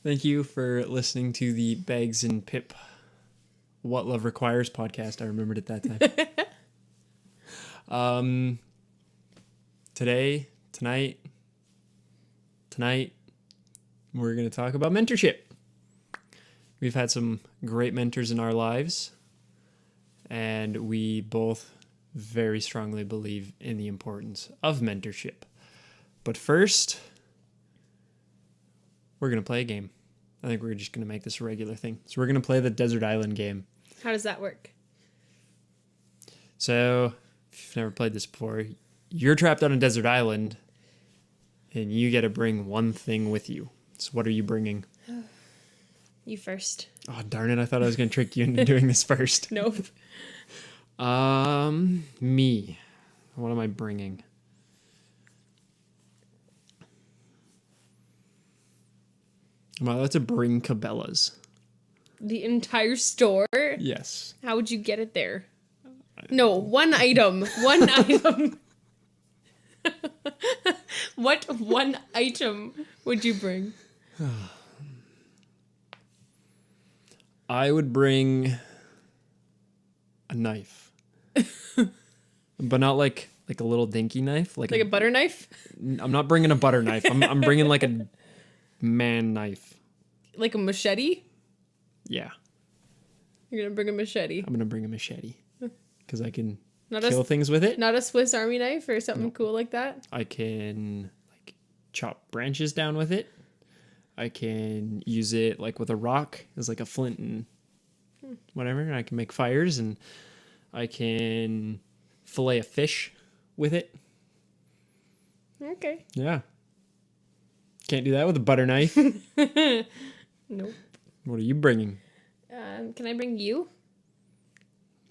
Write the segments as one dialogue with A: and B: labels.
A: Thank you for listening to the Bags and Pip What Love Requires podcast. I remembered it that time. Tonight, we're going to talk about mentorship. We've had some great mentors in our lives, and we both very strongly believe in the importance of mentorship. But first, we're going to play a game. I think we're just going to make this a regular thing. So we're going to play the Desert Island game.
B: How does that work?
A: So, if you've never played this before, you're trapped on a desert island, and you get to bring one thing with you. So what are you bringing?
B: You first.
A: Oh, darn it. I thought I was going to trick you into doing this first.
B: Nope.
A: Me. What am I bringing? Am I allowed to bring Cabela's?
B: The entire store?
A: Yes.
B: How would you get it there? No, one item. One item. What one item would you bring?
A: I would bring a knife. But not like a little dinky knife.
B: Like a butter knife?
A: I'm not bringing a butter knife. I'm bringing like a man knife.
B: Like a machete?
A: Yeah.
B: You're gonna bring a machete.
A: I'm gonna bring a machete because I can
B: Not
A: kill things with it.
B: Not a Swiss Army knife or something cool like that?
A: I can like chop branches down with it. I can use it like with a rock as like a flint and whatever. And I can make fires, and I can fillet a fish with it.
B: Okay.
A: Yeah. Can't do that with a butter knife.
B: Nope.
A: What are you bringing?
B: Can I bring you?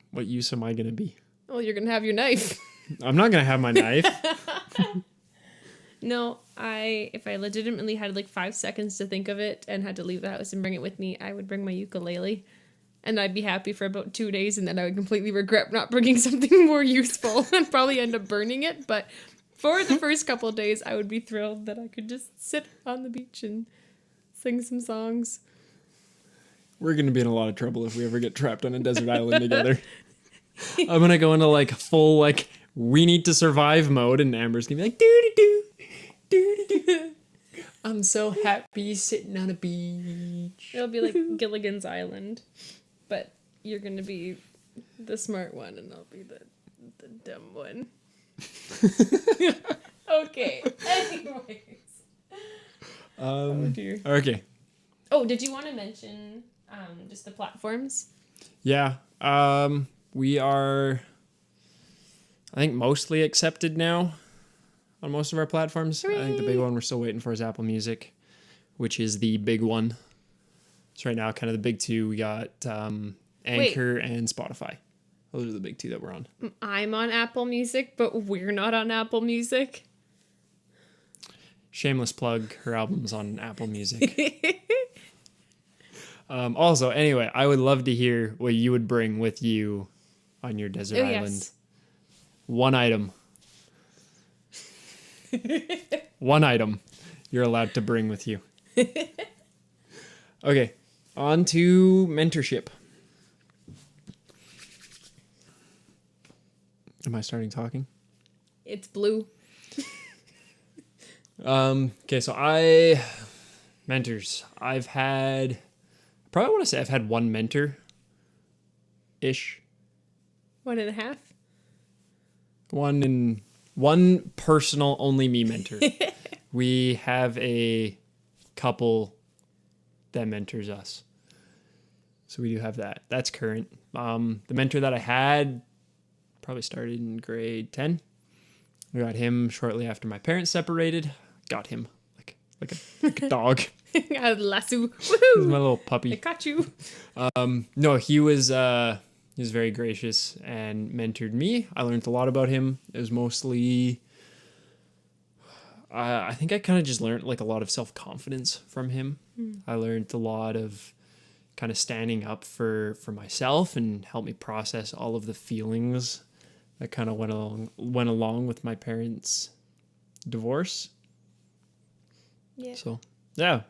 A: What use am I going to be?
B: Oh, you're gonna have your knife.
A: I'm not going to have my knife.
B: No, if I legitimately had like 5 seconds to think of it and had to leave the house and bring it with me, I would bring my ukulele. And I'd be happy for about 2 days, and then I would completely regret not bringing something more useful and probably end up burning it. But for the first couple of days, I would be thrilled that I could just sit on the beach and sing some songs.
A: We're going to be in a lot of trouble if we ever get trapped on a desert island together. I'm going to go into like full like we need to survive mode, and Amber's going to be like doo-doo-doo, doo-doo-doo. I'm so happy sitting on a beach.
B: It'll be like Gilligan's Island, but you're gonna be the smart one and I'll be the dumb one. Okay. Anyways. Oh dear.
A: Okay.
B: Oh, did you want to mention just the platforms?
A: Yeah. We are, I think, mostly accepted now on most of our platforms.
B: Hooray.
A: I think the big one we're still waiting for is Apple Music, which is the big one. So right now, kind of the big two, we got Anchor and Spotify. Those are the big two that we're on.
B: I'm on Apple Music, but we're not on Apple Music.
A: Shameless plug, her album's on Apple Music. Also, anyway, I would love to hear what you would bring with you on your desert island.
B: Yes.
A: One item. One item you're allowed to bring with you. Okay, on to mentorship. Am I starting talking?
B: It's blue.
A: Okay, so mentors. I probably want to say I've had one mentor-ish.
B: 1.5.
A: One personal, only me mentor. We have a couple that mentors us. So we do have that. That's current. The mentor that I had probably started in grade 10. I got him shortly after my parents separated. Got him like a dog.
B: A lasso.
A: He's my little puppy.
B: I caught you.
A: No, he was very gracious and mentored me. I learned a lot about him. It was mostly, I think I kind of just learned like a lot of self-confidence from him. I learned a lot of kind of standing up for myself and helped me process all of the feelings that kind of went along with my parents' divorce.
B: Yeah.
A: So, yeah.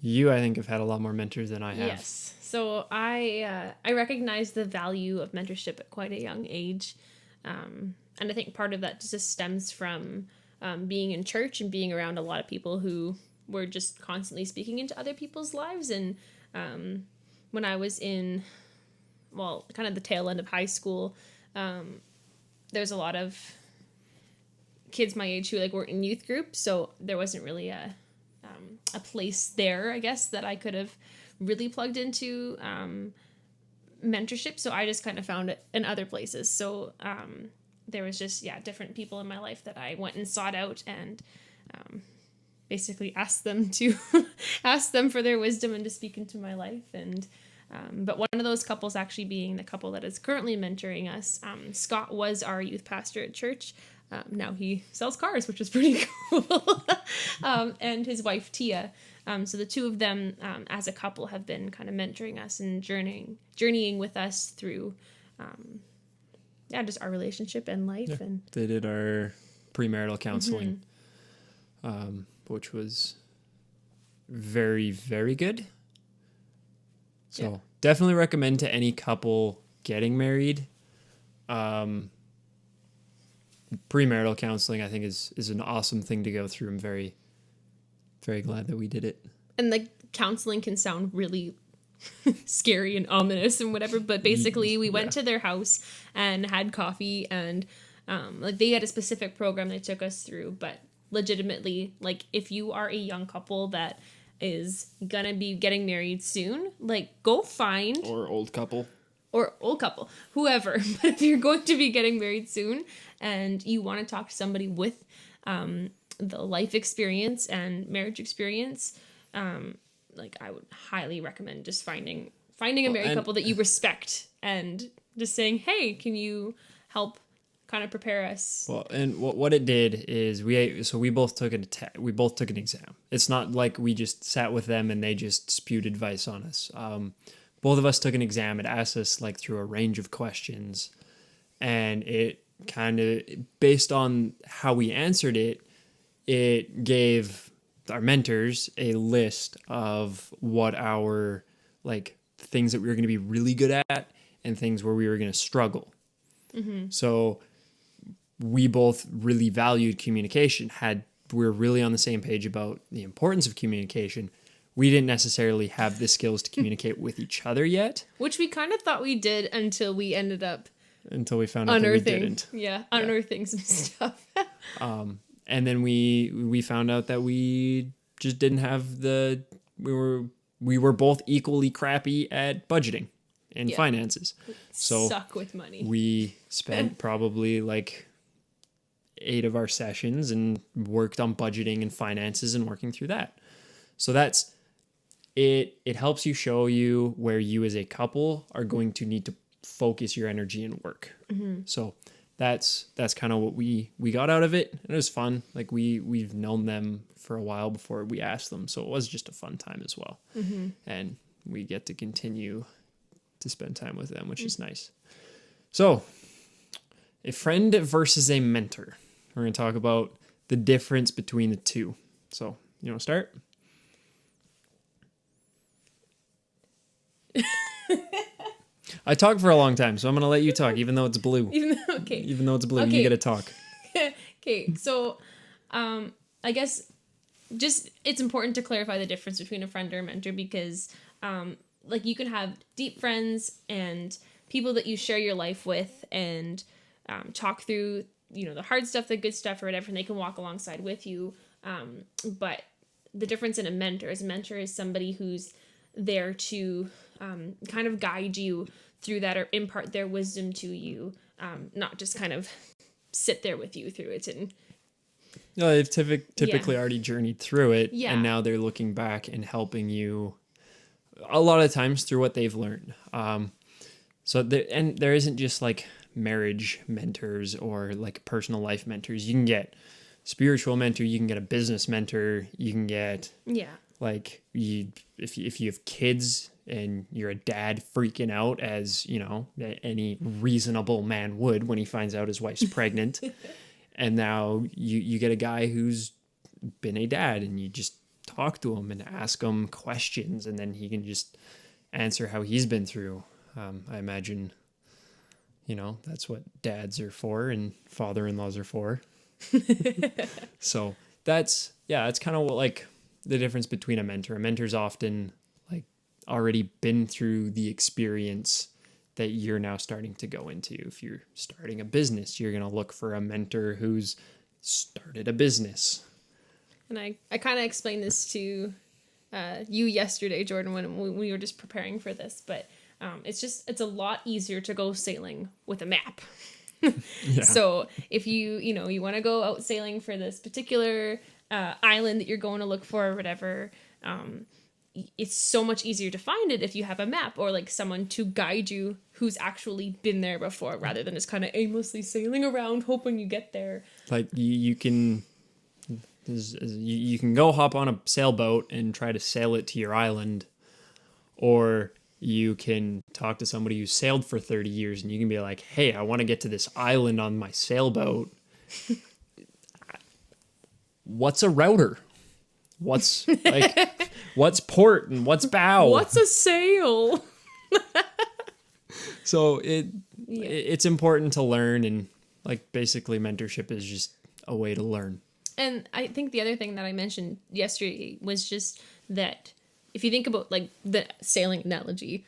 A: You, I think, have had a lot more mentors than I have.
B: Yes. So I recognize the value of mentorship at quite a young age. And I think part of that just stems from being in church and being around a lot of people who were just constantly speaking into other people's lives. And when I was in, well, kind of the tail end of high school, there's a lot of kids my age who like were in youth groups. So there wasn't really a place there, I guess, that I could have really plugged into mentorship. So I just kind of found it in other places. So there was just, different people in my life that I went and sought out and basically asked them to ask them for their wisdom and to speak into my life. And but one of those couples actually being the couple that is currently mentoring us. Scott was our youth pastor at church. Now he sells cars, which is pretty cool. And his wife, Tia. So the two of them, as a couple, have been kind of mentoring us and journeying with us through, just our relationship and life. Yeah. And
A: they did our premarital counseling, which was very, very good. So definitely recommend to any couple getting married. Premarital counseling, I think, is an awesome thing to go through. I'm very, very glad that we did it.
B: And the counseling can sound really scary and ominous and whatever, but basically we went to their house and had coffee, and like they had a specific program they took us through. But legitimately, like, if you are a young couple that is gonna be getting married soon, like, go find,
A: or old couple,
B: whoever. But if you're going to be getting married soon and you want to talk to somebody with the life experience and marriage experience, like, I would highly recommend just finding a married couple that you respect and just saying, hey, can you help kind of prepare us?
A: Well, and what it did is we both took an exam. It's not like we just sat with them and they just spewed advice on us. Both of us took an exam. It asked us like through a range of questions, and it kind of, based on how we answered it, it gave our mentors a list of what our, like, things that we were going to be really good at and things where we were going to struggle. Mm-hmm. So we both really valued communication. We're really on the same page about the importance of communication. We didn't necessarily have the skills to communicate with each other yet.
B: Which we kind of thought we did until we ended up
A: until we found out that we didn't.
B: Unearthing some stuff.
A: And then we found out that we just didn't have we were both equally crappy at budgeting and finances. So
B: suck with money.
A: We spent probably like 8 of our sessions and worked on budgeting and finances and working through that. So that's it. It helps you show you where you as a couple are going to need to focus your energy and work. Mm-hmm. So that's kind of what we got out of it. And it was fun. Like we've known them for a while before we asked them. So it was just a fun time as well. Mm-hmm. And we get to continue to spend time with them, which is nice. So a friend versus a mentor. We're going to talk about the difference between the two. So you want to start? I talked for a long time, so I'm going to let you talk, even though it's blue. Even though it's blue, you get to talk.
B: Okay, so I guess just it's important to clarify the difference between a friend or a mentor, because like, you can have deep friends and people that you share your life with and talk through, the hard stuff, the good stuff, or whatever, and they can walk alongside with you. But the difference in a mentor is somebody who's there to kind of guide you through that or impart their wisdom to you, not just kind of sit there with you through it. And
A: they've typically already journeyed through it, and now they're looking back and helping you a lot of times through what they've learned. So there isn't just like marriage mentors or like personal life mentors. You can get spiritual mentor, you can get a business mentor, you can get like if you have kids and you're a dad freaking out, as any reasonable man would when he finds out his wife's pregnant, and now you get a guy who's been a dad and you just talk to him and ask him questions, and then he can just answer how he's been through. I imagine, that's what dads are for and father-in-laws are for. So that's kind of what, like, the difference between a mentor. A mentor's often like already been through the experience that you're now starting to go into. If you're starting a business, you're going to look for a mentor who's started a business.
B: And I kind of explained this to you yesterday, Jordan, when we were just preparing for this, but it's a lot easier to go sailing with a map. Yeah. So if you want to go out sailing for this particular island that you're going to look for or whatever, it's so much easier to find it if you have a map or like someone to guide you who's actually been there before, rather than just kind of aimlessly sailing around hoping you get there. Like
A: you can go hop on a sailboat and try to sail it to your island, or you can talk to somebody who sailed for 30 years and you can be like, hey, I want to get to this island on my sailboat. What's a router? What's port and what's bow?
B: What's a sail?
A: So it's important to learn, and like basically mentorship is just a way to learn.
B: And I think the other thing that I mentioned yesterday was just that if you think about like the sailing analogy,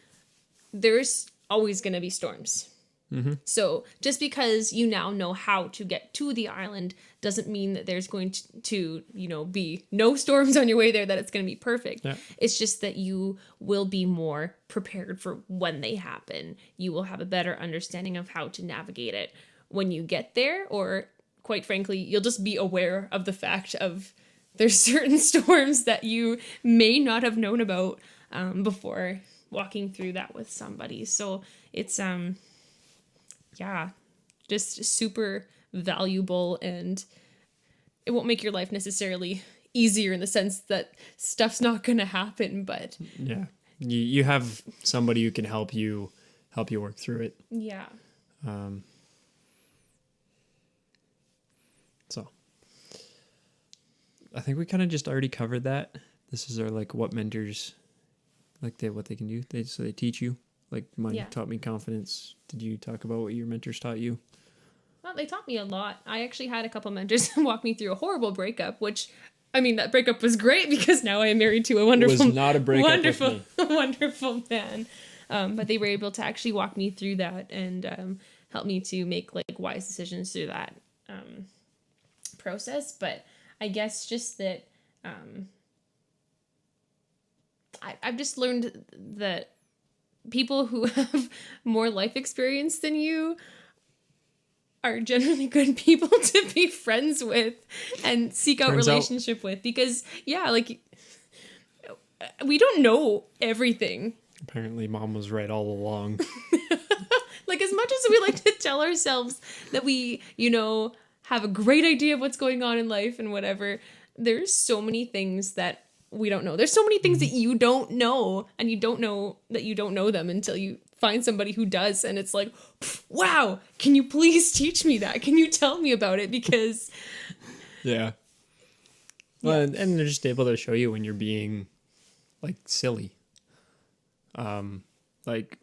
B: there's always going to be storms. Mm-hmm. So just because you now know how to get to the island doesn't mean that there's going to be no storms on your way there, that it's going to be perfect. Yeah. It's just that you will be more prepared for when they happen. You will have a better understanding of how to navigate it when you get there, or quite frankly, you'll just be aware of the fact of there's certain storms that you may not have known about before walking through that with somebody. So it's just super valuable, and it won't make your life necessarily easier in the sense that stuff's not going to happen, but
A: yeah, you have somebody who can help you work through it.
B: Yeah.
A: So I think we kind of just already covered that. This is our like what mentors what they can do. They teach you. Like mine taught me confidence. Did you talk about what your mentors taught you?
B: Well, they taught me a lot. I actually had a couple mentors walk me through a horrible breakup, which, I mean, that breakup was great because now I am married to a wonderful,
A: it was not a breakup with me.
B: wonderful man. But they were able to actually walk me through that and help me to make like wise decisions through that process. But I guess just that I've just learned that people who have more life experience than you are generally good people to be friends with and seek out relationship with, because like we don't know everything.
A: Apparently mom was right all along.
B: Like, as much as we like to tell ourselves that we, have a great idea of what's going on in life and whatever, there's so many things that we don't know. There's so many things that you don't know, and you don't know that you don't know them until you find somebody who does. And it's like, wow, can you please teach me that? Can you tell me about it? Because
A: yeah. Well, and they're just able to show you when you're being like silly. Like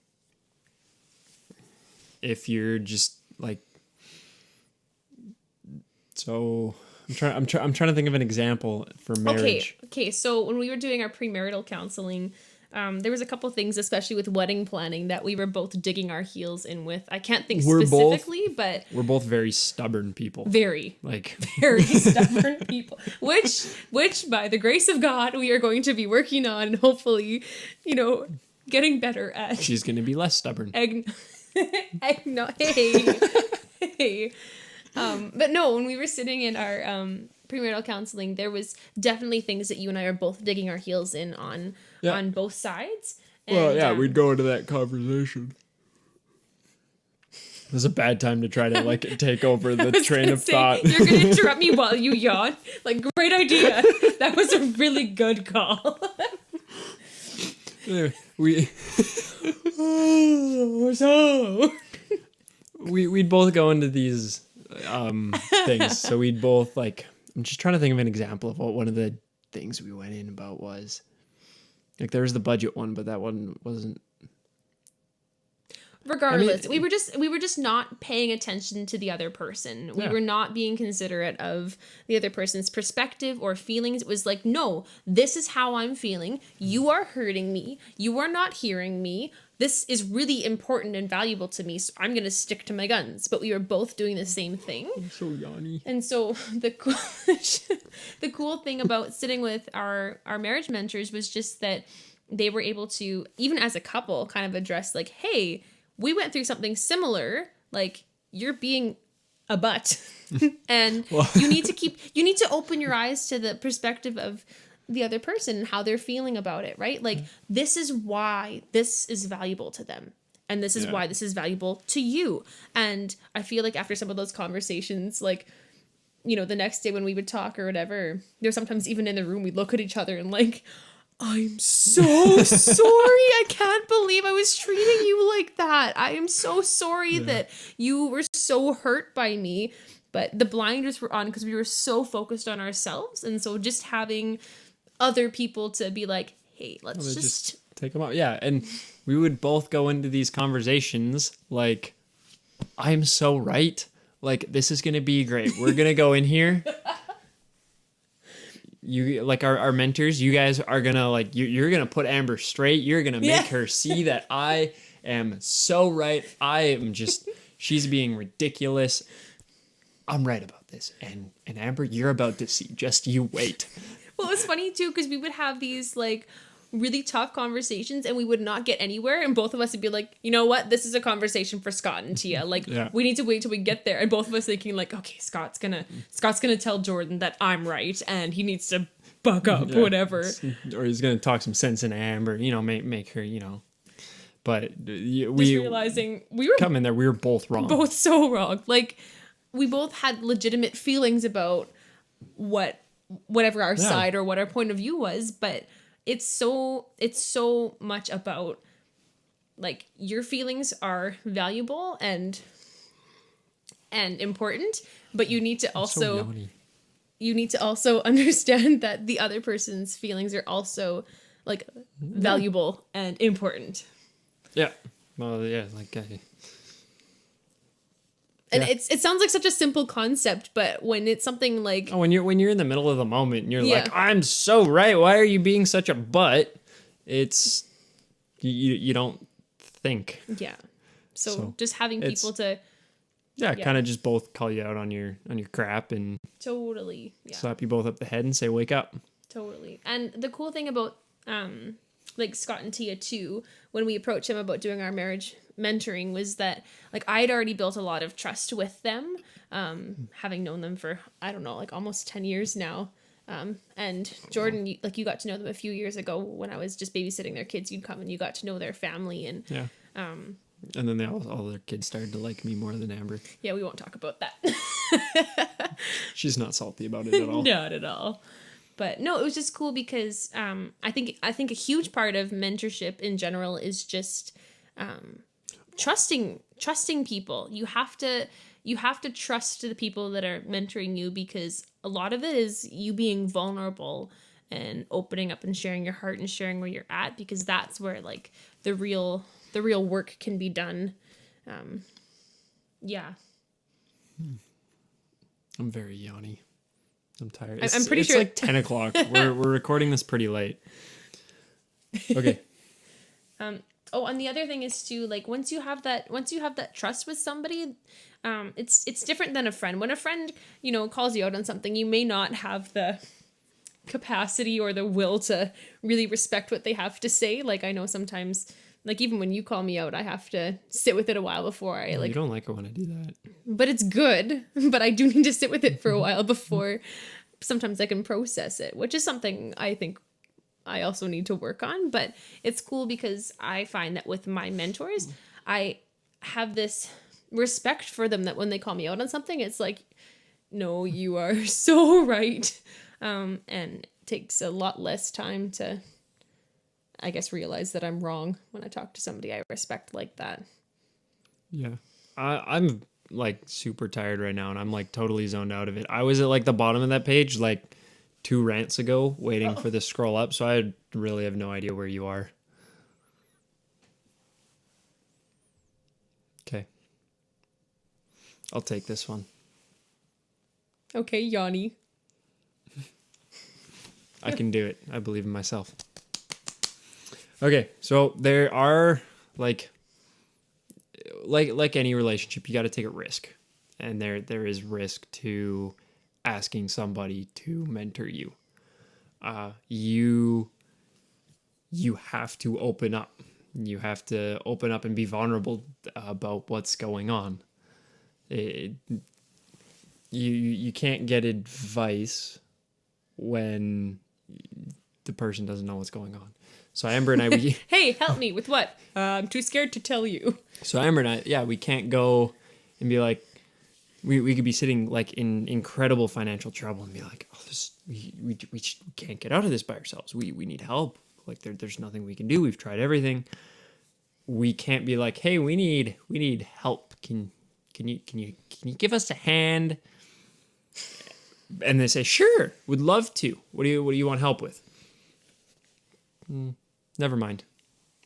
A: if you're just like, so I'm trying to think of an example for marriage.
B: Okay. So when we were doing our premarital counseling, there was a couple things, especially with wedding planning, that we were both digging our heels in with. I can't think specifically, but
A: we're both very stubborn people.
B: Very stubborn people. Which by the grace of God, we are going to be working on, and hopefully, getting better at.
A: She's going to be less stubborn.
B: Hey. But no, when we were sitting in our premarital counseling, there was definitely things that you and I are both digging our heels in on both sides. And,
A: we'd go into that conversation. It was a bad time to try to take over the train of thought.
B: You're going to interrupt me while you yawn? Like, great idea. That was a really good call.
A: We'd both go into these things. So we'd both I'm just trying to think of an example of what one of the things we went in about was like there was the budget one, but that one wasn't.
B: Regardless, we were just not paying attention to the other person. We were not being considerate of the other person's perspective or feelings. It was like, no, this is how I'm feeling. You are hurting me. You are not hearing me. This is really important and valuable to me, so I'm going to stick to my guns. But we were both doing the same thing.
A: I'm so yawny.
B: And so the cool thing about sitting with our marriage mentors was just that they were able to, even as a couple, kind of address like, hey, we went through something similar, like you're being a butt and you need to open your eyes to the perspective of the other person and how they're feeling about it, right? Like this is why this is valuable to them. And this is why this is valuable to you. And I feel like after some of those conversations, like, you know, the next day when we would talk or whatever, there's sometimes even in the room, we'd look at each other and like, I'm so sorry. I can't believe I was treating you like that. I am so sorry that you were so hurt by me. But the blinders were on because we were so focused on ourselves. And so just having other people to be like, hey, let's just
A: take them out. Yeah. And we would both go into these conversations like, I'm so right. Like, this is going to be great. We're going to go in here. You like our mentors, you guys are gonna like you're gonna put Amber straight. You're gonna make her see that I am so right. I am just she's being ridiculous. I'm right about this. And Amber, you're about to see. Just you wait.
B: Well, it was funny too, because we would have these like really tough conversations and we would not get anywhere, and both of us would be like, you know what, this is a conversation for Scott and Tia, like we need to wait till we get there. And both of us thinking like, okay, Scott's gonna tell Jordan that I'm right and he needs to buck up, whatever,
A: or he's gonna talk some sense into Amber, you know, make her, you know. But we
B: realizing we were
A: coming there, we were both wrong,
B: both so wrong. Like we both had legitimate feelings about whatever our side or what our point of view was, but it's so much about like your feelings are valuable and important, but you need to also understand that the other person's feelings are also like valuable and important.
A: Yeah. Well, yeah, like
B: and it sounds like such a simple concept, but when it's something like
A: when you're in the middle of the moment and you're like, I'm so right, why are you being such a butt? It's you don't think.
B: Yeah. So just having people to
A: kind of just both call you out on your crap and
B: totally
A: slap you both up the head and say, wake up.
B: Totally. And the cool thing about like Scott and Tia too, when we approached them about doing our marriage mentoring, was that like I had already built a lot of trust with them, having known them for, I don't know, like almost 10 years now. And Jordan, you got to know them a few years ago when I was just babysitting their kids. You'd come and you got to know their family, and
A: and then all their kids started to like me more than Amber.
B: Yeah, we won't talk about that.
A: She's not salty about it at all.
B: Not at all. But no, it was just cool because I think a huge part of mentorship in general is just trusting people. You have to trust the people that are mentoring you, because a lot of it is you being vulnerable and opening up and sharing your heart and sharing where you're at, because that's where like the real work can be done. Yeah.
A: I'm very yawny. I'm tired.
B: I'm pretty sure
A: it's like 10 o'clock. We're recording this pretty late. Okay.
B: Oh, and the other thing is too, like once you have that trust with somebody, it's different than a friend. When a friend, you know, calls you out on something, you may not have the capacity or the will to really respect what they have to say. Like I know sometimes, like even when you call me out, I have to sit with it a while before I like.
A: You don't like it when I do that.
B: But it's good. But I do need to sit with it for a while before sometimes I can process it, which is something I think I also need to work on. But it's cool because I find that with my mentors, I have this respect for them, that when they call me out on something, it's like, no, you are so right. And it takes a lot less time to, I guess, realize that I'm wrong when I talk to somebody I respect like that.
A: Yeah. I'm like super tired right now, and I'm like totally zoned out of it. I was at like the bottom of that page like 2 rants ago waiting for the scroll up, so I really have no idea where you are. Okay. I'll take this one.
B: Okay, Yanni.
A: I can do it. I believe in myself. Okay, so there are like any relationship, you got to take a risk, and there is risk to asking somebody to mentor you. You have to open up. You have to open up and be vulnerable about what's going on. You can't get advice when the person doesn't know what's going on. So Amber and I,
B: Hey, help me with what? I'm too scared to tell you.
A: So Amber and I, yeah, we can't go and be like, we could be sitting like in incredible financial trouble and be like, oh, we can't get out of this by ourselves. We need help. Like there's nothing we can do. We've tried everything. We can't be like, hey, we need help. Can you give us a hand? And they say, sure, would love to. What do you want help with? Never mind.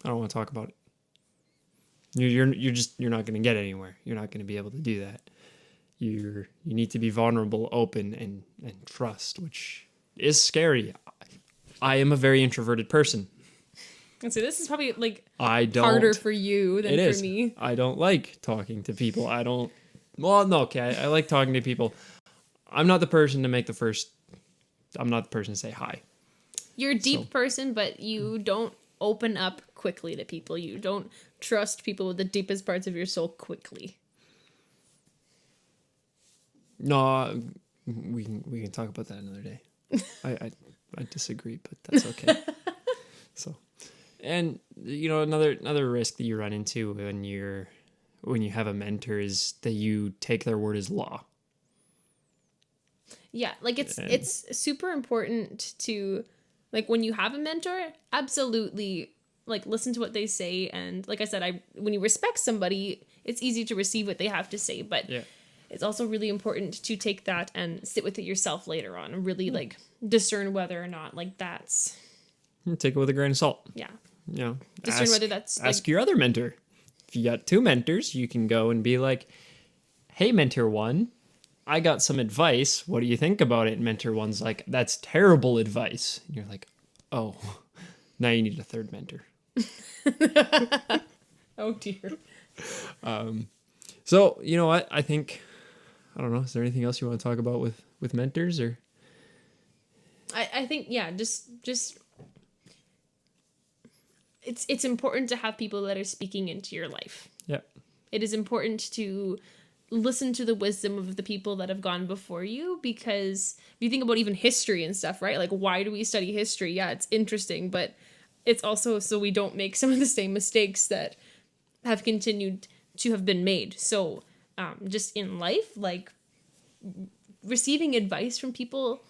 A: I don't want to talk about it. You're not going to get anywhere. You're not going to be able to do that. You need to be vulnerable, open, and trust, which is scary. I am a very introverted person.
B: And so this is probably like
A: harder
B: for you than for me.
A: I don't like talking to people. Well, no, okay. I like talking to people. I'm not the person to say hi.
B: You're a deep person, but you don't open up quickly to people. You don't trust people with the deepest parts of your soul quickly. No,
A: we can talk about that another day. I disagree, but that's okay. So, and another risk that you run into when you have a mentor is that you take their word as law.
B: Yeah, like it's super important to, like, when you have a mentor, absolutely, like, listen to what they say. And like I said, when you respect somebody, it's easy to receive what they have to say. But it's also really important to take that and sit with it yourself later on and really like discern whether or not like that's...
A: Take it with a grain of salt.
B: Yeah. Discern whether that's...
A: Ask your other mentor. If you got 2 mentors, you can go and be like, hey, mentor 1, I got some advice. What do you think about it? And mentor 1's like, that's terrible advice. And you're like, oh, now you need a 3rd mentor.
B: Oh, dear.
A: So, you know what? I don't know. Is there anything else you want to talk about with mentors, or?
B: I think, yeah, just it's important to have people that are speaking into your life.
A: Yeah.
B: It is important to listen to the wisdom of the people that have gone before you, because if you think about even history and stuff, right? Like, why do we study history? Yeah, it's interesting, but it's also so we don't make some of the same mistakes that have continued to have been made. So just in life, like, receiving advice from people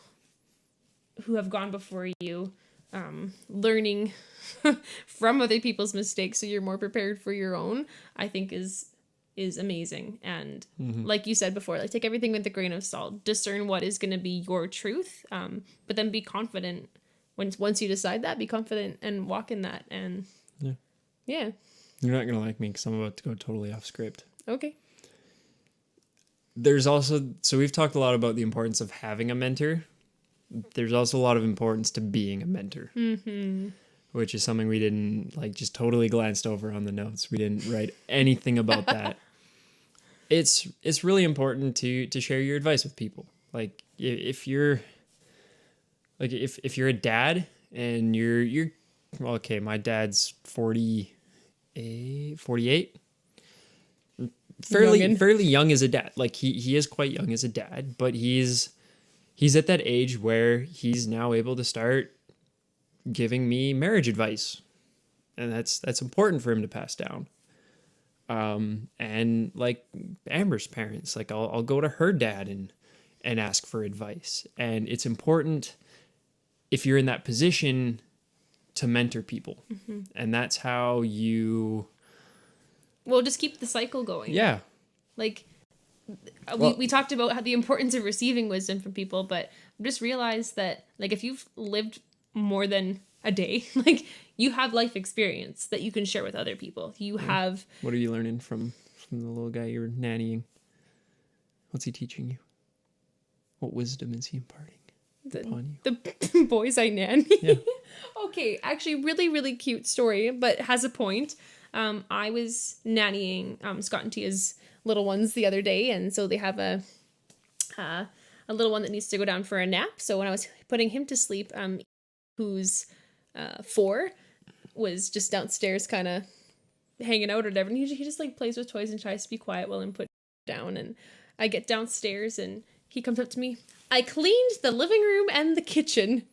B: who have gone before you, learning from other people's mistakes so you're more prepared for your own, I think is amazing. And like you said before, like, take everything with a grain of salt, discern what is going to be your truth, but then be confident once you decide that, be confident and walk in that. And yeah.
A: You're not going to like me because I'm about to go totally off script.
B: Okay.
A: There's also, so we've talked a lot about the importance of having a mentor. There's also a lot of importance to being a mentor, which is something we didn't, like, just totally glanced over on the notes. We didn't write anything about that. It's really important to share your advice with people. Like, if you're a dad and you're well, okay, my dad's 48, fairly young as a dad. Like, he is quite young as a dad, but he's at that age where he's now able to start giving me marriage advice, and that's important for him to pass down. And like Amber's parents, like, I'll go to her dad and ask for advice, and it's important if you're in that position to mentor people, and that's how you
B: just keep the cycle going.
A: Yeah.
B: Like, we talked about how the importance of receiving wisdom from people, but just realized that, like, if you've lived more than a day, like, you have life experience that you can share with other people. You have...
A: What are you learning from the little guy you're nannying? What's he teaching you? What wisdom is he imparting upon you?
B: The boys I nanny.
A: Yeah.
B: Okay, actually, really, really cute story, but has a point. I was nannying Scott and Tia's little ones the other day, and so they have a little one that needs to go down for a nap. So when I was putting him to sleep, who's 4, was just downstairs kind of hanging out or whatever, and he just like plays with toys and tries to be quiet while I'm put down. And I get downstairs and he comes up to me. I cleaned the living room and the kitchen.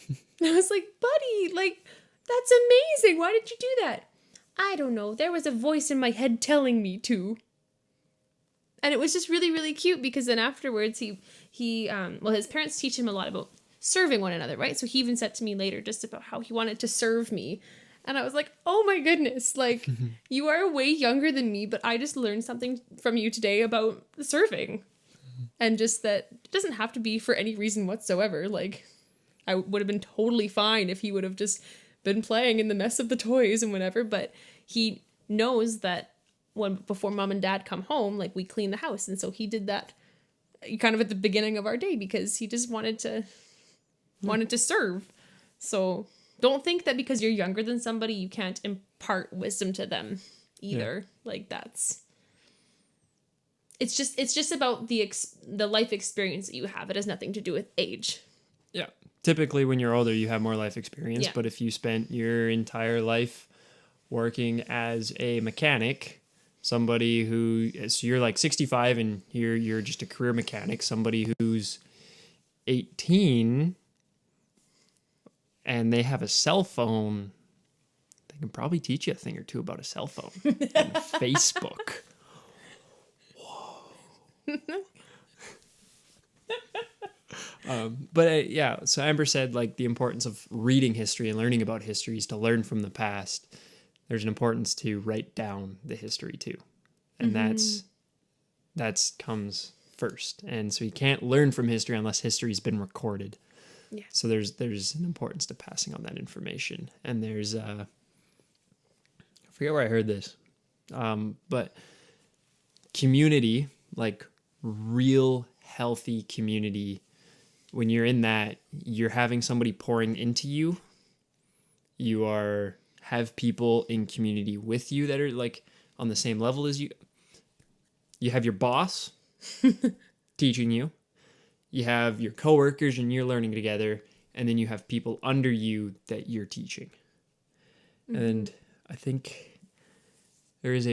B: And I was like, buddy, like, that's amazing. Why did you do that? I don't know. There was a voice in my head telling me to. And it was just really, really cute because then afterwards his parents teach him a lot about serving one another, right? So he even said to me later just about how he wanted to serve me. And I was like, oh my goodness, like, you are way younger than me, but I just learned something from you today about serving. And just that it doesn't have to be for any reason whatsoever. Like, I would have been totally fine if he would have just been playing in the mess of the toys and whatever. But he knows that before mom and dad come home, like, we clean the house. And so he did that kind of at the beginning of our day because he just wanted to serve. So don't think that because you're younger than somebody, you can't impart wisdom to them either. Yeah. Like, it's just about the life experience that you have. It has nothing to do with age.
A: Yeah. Typically when you're older, you have more life experience, but if you spent your entire life working as a mechanic, somebody so you're like 65 and you're just a career mechanic, somebody who's 18 and they have a cell phone, they can probably teach you a thing or two about a cell phone and Facebook. Whoa. So Amber said, like, the importance of reading history and learning about history is to learn from the past. There's an importance to write down the history too. And that's comes first. And so you can't learn from history unless history's been recorded. Yeah. So there's an importance to passing on that information. And there's I forget where I heard this. But community, like real healthy community, when you're in that, you're having somebody pouring into you. You have people in community with you that are like on the same level as you. You have your boss teaching you. You have your coworkers and you're learning together. And then you have people under you that you're teaching. Mm-hmm. And I think there is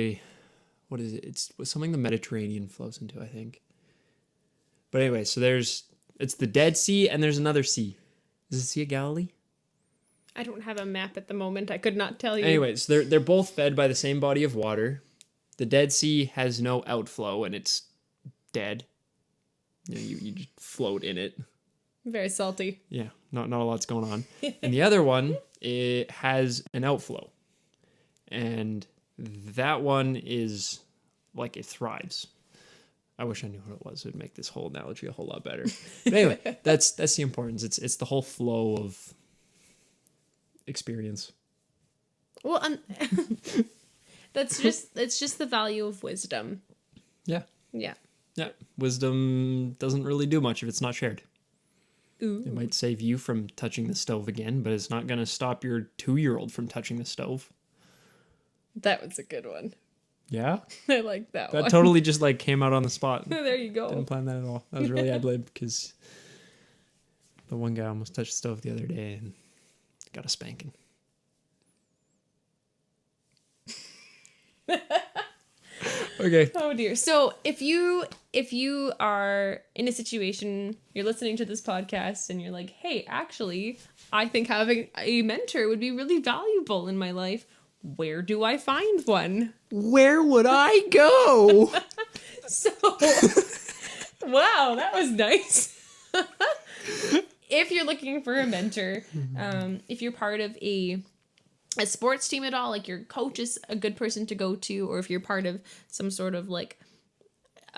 A: what is it? It's something the Mediterranean flows into, I think. But anyway, so it's the Dead Sea and there's another sea. Is the Sea of Galilee?
B: I don't have a map at the moment. I could not tell you.
A: Anyways, they're both fed by the same body of water. The Dead Sea has no outflow and it's dead. You just float in it.
B: Very salty.
A: Yeah, not a lot's going on. And the other one, it has an outflow. And that one is like it thrives. I wish I knew what it was. It would make this whole analogy a whole lot better. But anyway, that's the importance. It's the whole flow of experience.
B: Well, it's just the value of wisdom.
A: Yeah.
B: Yeah.
A: Yeah. Wisdom doesn't really do much if it's not shared.
B: Ooh.
A: It might save you from touching the stove again, but it's not going to stop your 2-year-old from touching the stove.
B: That was a good one.
A: Yeah?
B: I like that one.
A: That totally just like came out on the spot.
B: There you go.
A: Didn't plan that at all. That was really ad-lib because the one guy almost touched the stove the other day and got a spanking. Okay.
B: Oh dear. So if you are in a situation, you're listening to this podcast and you're like, hey, actually, I think having a mentor would be really valuable in my life. Where do I find one?
A: Where would I go?
B: So, wow, that was nice. If you're looking for a mentor, if you're part of a sports team at all, like your coach is a good person to go to, or if you're part of some sort of like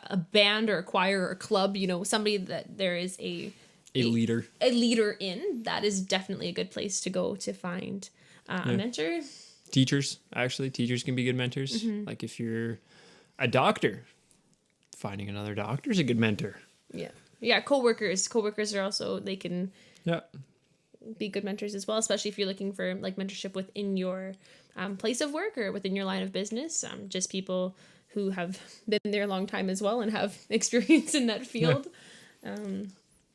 B: a band or a choir or a club, somebody that there is a
A: a leader
B: in, that is definitely a good place to go to find a mentor.
A: Teachers can be good mentors. Like if you're a doctor, finding another doctor is a good mentor.
B: Yeah, coworkers are also, they can be good mentors as well, especially if you're looking for like mentorship within your place of work or within your line of business. Just people who have been there a long time as well and have experience in that field.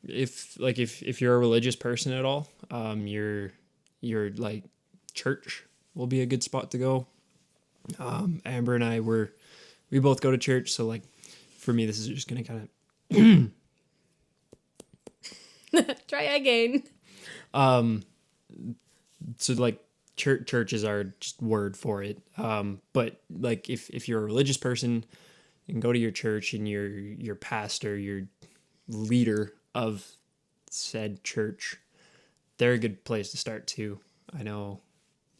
A: If you're a religious person at all, your like church will be a good spot to go. Amber and I we both go to church, so like for me this is just gonna kind
B: of try again.
A: So like church is our just word for it. But like if you're a religious person, you can go to your church and your pastor, your leader of said church, they're a good place to start too. I know,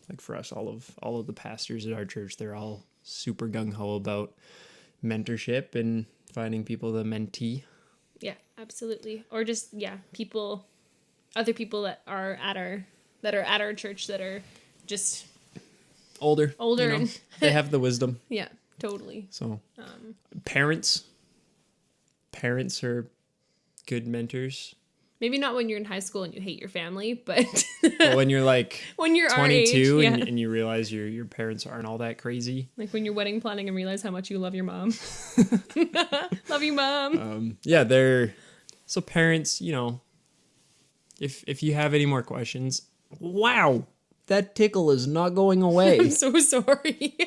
A: like for us, all of the pastors at our church, they're all super gung-ho about mentorship and finding people to mentee.
B: Yeah, absolutely. Or just other people that are at our church that are just
A: older, you know,
B: and
A: they have the wisdom.
B: Yeah, totally.
A: So parents are good mentors.
B: Maybe not when you're in high school and you hate your family, but
A: when you're like
B: when you're
A: 22
B: our age,
A: and you realize your parents aren't all that crazy.
B: Like when you're wedding planning and realize how much you love your mom. Love you, Mom.
A: So parents, you know, if you have any more questions, wow, that tickle is not going away.
B: I'm so sorry.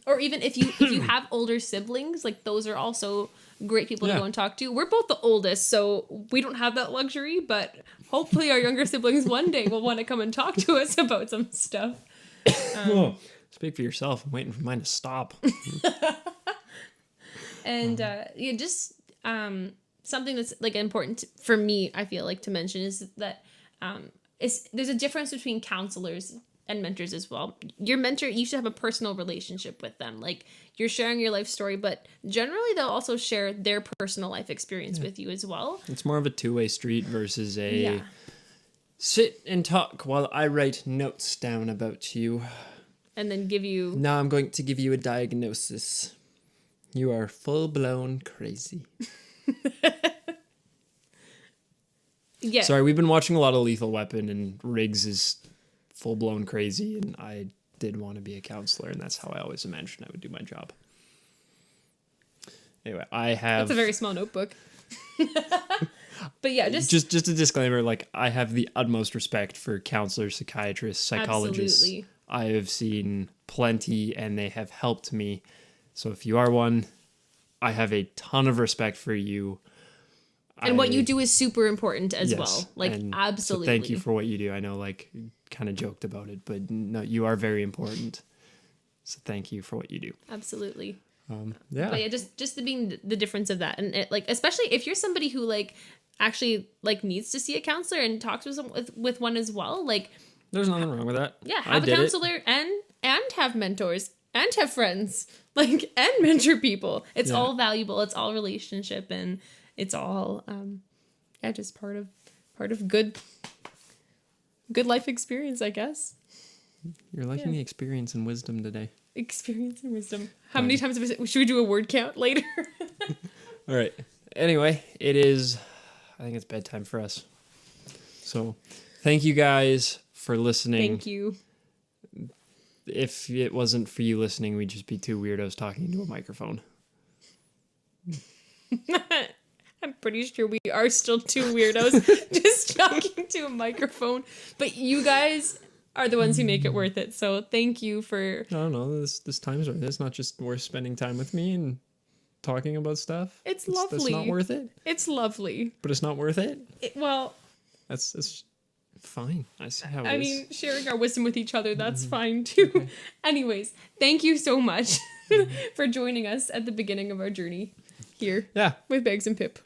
B: Or even if you have older siblings, like those are also great people to go and talk to. We're both the oldest, so we don't have that luxury, but hopefully our younger siblings one day will want to come and talk to us about some stuff.
A: Speak for yourself. I'm waiting for mine to stop.
B: And something that's like important for me, I feel like to mention is that there's a difference between counselors and mentors as well. Your mentor, you should have a personal relationship with them. Like you're sharing your life story, but generally they'll also share their personal life experience with you as well.
A: It's more of a two-way street versus a sit and talk while I write notes down about you.
B: And then give you...
A: Now I'm going to give you a diagnosis. You are full-blown crazy.
B: Yeah.
A: Sorry, we've been watching a lot of Lethal Weapon, and Riggs is full-blown crazy, and I did want to be a counselor, and that's how I always imagined I would do my job. Anyway, I have...
B: That's a very small notebook. But yeah,
A: just a disclaimer, like, I have the utmost respect for counselors, psychiatrists, psychologists.
B: Absolutely.
A: I have seen plenty, and they have helped me. So if you are one, I have a ton of respect for you.
B: And what you do is super important as well. Like, absolutely.
A: So thank you for what you do. I know, like, kind of joked about it, but no, you are very important. So thank you for what you do.
B: Absolutely.
A: Yeah.
B: But yeah, just being the difference of that. And it, like, especially if you're somebody who like actually like needs to see a counselor and talks with one as well, like
A: there's nothing wrong with that.
B: Yeah, have a counselor and have mentors and have friends, like, and mentor people. It's all valuable. It's all relationship, and it's all just part of good life experience, I guess.
A: You're liking the experience and wisdom today.
B: Experience and wisdom. How many times should we do a word count later?
A: All right. Anyway, I think it's bedtime for us. So thank you guys for listening.
B: Thank you.
A: If it wasn't for you listening, we'd just be two weirdos talking into a microphone.
B: I'm pretty sure we are still two weirdos just talking to a microphone. But you guys are the ones who make it worth it. So thank you for...
A: No, this time's worth it. It's not just worth spending time with me and talking about stuff.
B: It's lovely.
A: That's not worth it.
B: It's lovely.
A: But it's not worth it?
B: Well...
A: That's fine. I see how it is.
B: I mean, sharing our wisdom with each other, that's fine too. Okay. Anyways, thank you so much for joining us at the beginning of our journey here. Yeah. With Bags and Pip.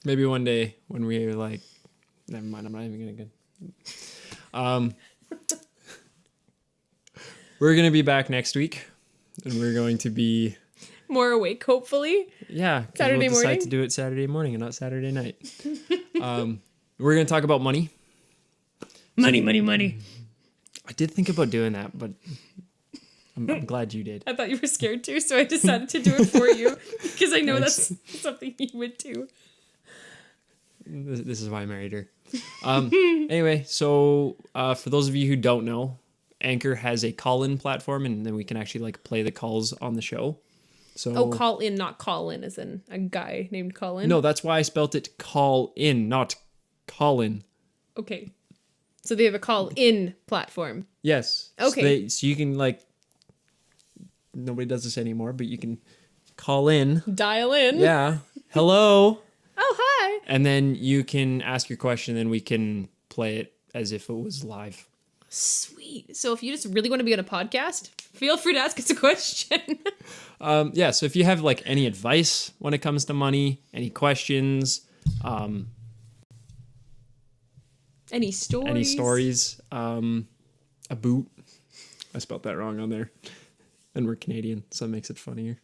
A: Maybe one day when we're like... Never mind, I'm not even going to go. We're going to be back next week, and we're going to be...
B: more awake, hopefully.
A: Yeah.
B: Saturday
A: we'll
B: morning.
A: Decide to do it Saturday morning and not Saturday night. we're going to talk about money.
B: Money.
A: I did think about doing that, but I'm glad you did.
B: I thought you were scared too, so I decided to do it for you because I know that's something you would do.
A: This is why I married her. Anyway, so for those of you who don't know, Anchor has a call-in platform, and then we can actually like play the calls on the show. So
B: call in, not call in, as in a guy named Colin.
A: no, that's why I spelt it call in, not Colin.
B: Okay, so they have a call in platform.
A: Yes.
B: Okay.
A: So you can like, nobody does this anymore, but you can call in.
B: Dial in.
A: Yeah. Hello.
B: Oh, hi.
A: And then you can ask your question, and we can play it as if it was live.
B: Sweet. So if you just really want to be on a podcast, feel free to ask us a question.
A: Yeah, so if you have like any advice when it comes to money, any questions,
B: any stories,
A: a boot. I spelled that wrong on there. And we're Canadian, so it makes it funnier.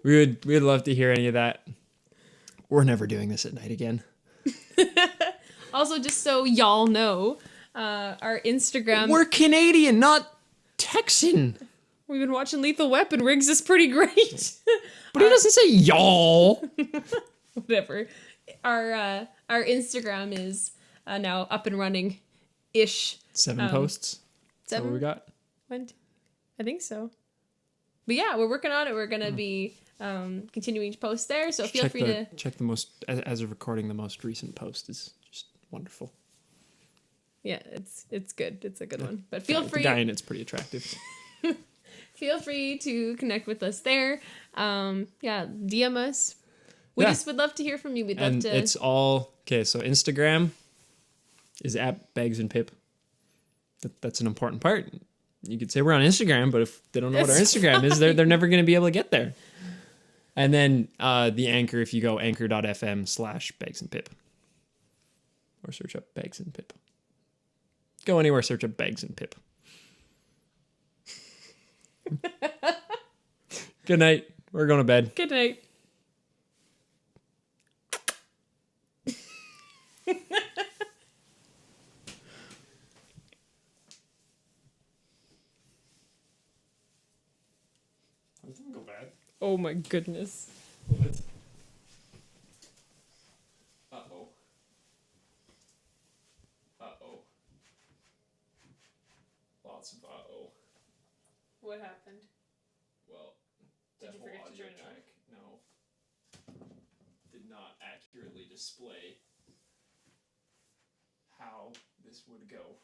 A: We'd love to hear any of that. We're never doing this at night again.
B: Also, just so y'all know, our Instagram.
A: We're Canadian, not Texan.
B: We've been watching Lethal Weapon. Riggs is pretty great.
A: But he doesn't say y'all.
B: Whatever. Our Instagram is now up and running ish.
A: 7 posts.
B: 7.
A: What we got?
B: I think so. But yeah, we're working on it. We're gonna be continuing to post there. So feel free to
A: check the most, as of recording, the most recent post is just wonderful.
B: Yeah, it's good. It's a good one. But feel free.
A: The guy in it's pretty attractive.
B: Feel free to connect with us there. Yeah, DM us. We just would love to hear from you. We'd love to.
A: It's all okay. So Instagram is at Bags and Pip. That's an important part. You could say we're on Instagram, but if they don't know what our Instagram is, they're never going to be able to get there. And then the Anchor, if you go anchor.fm/Bags and Pip, or search up Bags and Pip. Go anywhere, search up Bags and Pip. Good night. We're going to bed.
B: Good night.
A: That didn't go bad.
B: Oh my goodness.
A: Uh-oh. Uh-oh. Lots of uh-oh.
B: What happened?
A: Well,
B: Did you forget to turn it on?
A: No. Did not accurately display how this would go.